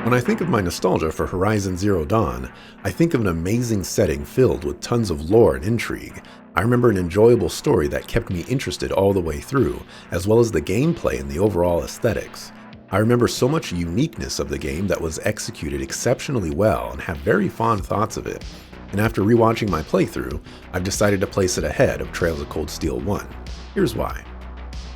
When I think of my nostalgia for Horizon Zero Dawn, I think of an amazing setting filled with tons of lore and intrigue. I remember an enjoyable story that kept me interested all the way through, as well as the gameplay and the overall aesthetics. I remember so much uniqueness of the game that was executed exceptionally well and have very fond thoughts of it. And after rewatching my playthrough, I've decided to place it ahead of Trails of Cold Steel 1. Here's why.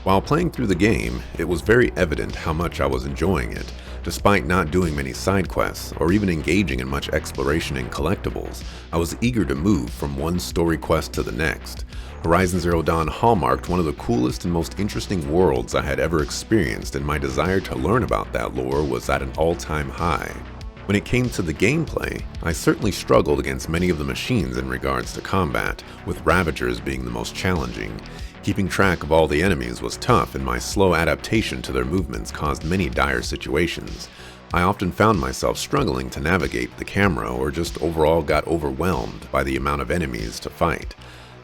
While playing through the game, it was very evident how much I was enjoying it. Despite not doing many side quests, or even engaging in much exploration and collectibles, I was eager to move from one story quest to the next. Horizon Zero Dawn hallmarked one of the coolest and most interesting worlds I had ever experienced, and my desire to learn about that lore was at an all-time high. When it came to the gameplay, I certainly struggled against many of the machines in regards to combat, with Ravagers being the most challenging. Keeping track of all the enemies was tough, and my slow adaptation to their movements caused many dire situations. I often found myself struggling to navigate the camera or just overall got overwhelmed by the amount of enemies to fight.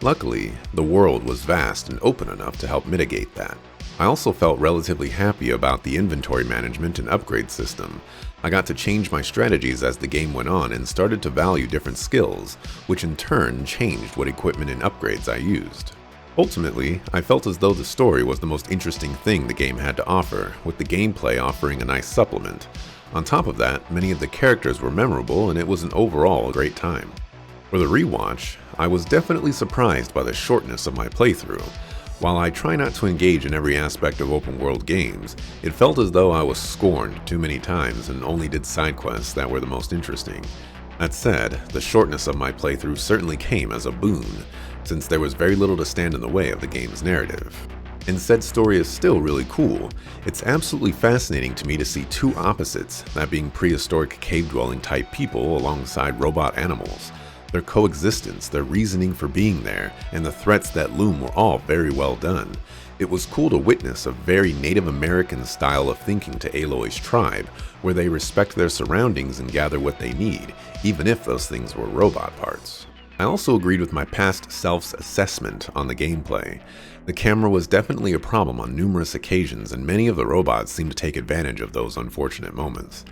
Luckily, the world was vast and open enough to help mitigate that. I also felt relatively happy about the inventory management and upgrade system. I got to change my strategies as the game went on and started to value different skills, which in turn changed what equipment and upgrades I used. Ultimately, I felt as though the story was the most interesting thing the game had to offer, with the gameplay offering a nice supplement. On top of that, many of the characters were memorable and it was an overall great time. For the rewatch, I was definitely surprised by the shortness of my playthrough. While I try not to engage in every aspect of open world games, it felt as though I was scorned too many times and only did side quests that were the most interesting. That said, the shortness of my playthrough certainly came as a boon, since there was very little to stand in the way of the game's narrative. And said story is still really cool. It's absolutely fascinating to me to see two opposites, that being prehistoric cave-dwelling type people alongside robot animals. Their coexistence, their reasoning for being there, and the threats that loom were all very well done. It was cool to witness a very Native American style of thinking to Aloy's tribe, where they respect their surroundings and gather what they need, even if those things were robot parts. I also agreed with my past self's assessment on the gameplay. The camera was definitely a problem on numerous occasions, and many of the robots seemed to take advantage of those unfortunate moments.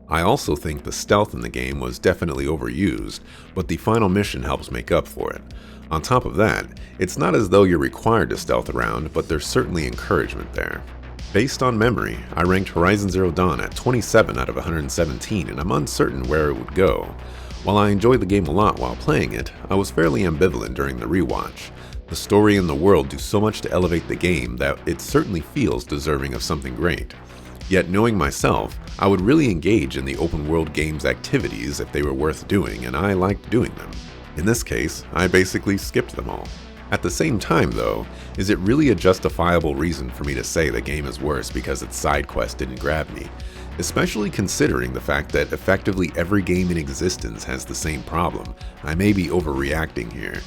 I also think the stealth in the game was definitely overused, but the final mission helps make up for it. On top of that, it's not as though you're required to stealth around, but there's certainly encouragement there. Based on memory, I ranked Horizon Zero Dawn at 27 out of 117, and I'm uncertain where it would go. While I enjoyed the game a lot while playing it, I was fairly ambivalent during the rewatch. The story and the world do so much to elevate the game that it certainly feels deserving of something great. Yet knowing myself, I would really engage in the open world game's activities if they were worth doing, and I liked doing them. In this case, I basically skipped them all. At the same time though, is it really a justifiable reason for me to say the game is worse because its side quest didn't grab me? Especially considering the fact that effectively every game in existence has the same problem. I may be overreacting here.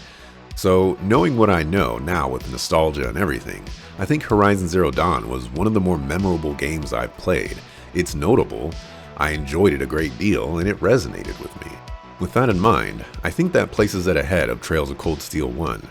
So, knowing what I know now with nostalgia and everything, I think Horizon Zero Dawn was one of the more memorable games I've played. It's notable, I enjoyed it a great deal, and it resonated with me. With that in mind, I think that places it ahead of Trails of Cold Steel 1.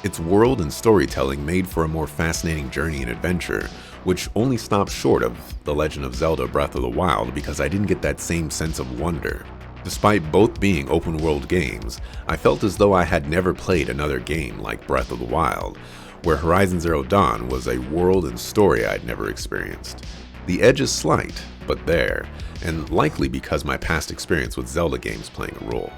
Its world and storytelling made for a more fascinating journey and adventure, which only stops short of The Legend of Zelda Breath of the Wild because I didn't get that same sense of wonder. Despite both being open world games, I felt as though I had never played another game like Breath of the Wild, where Horizon Zero Dawn was a world and story I'd never experienced. The edge is slight, but there, and likely because my past experience with Zelda games playing a role.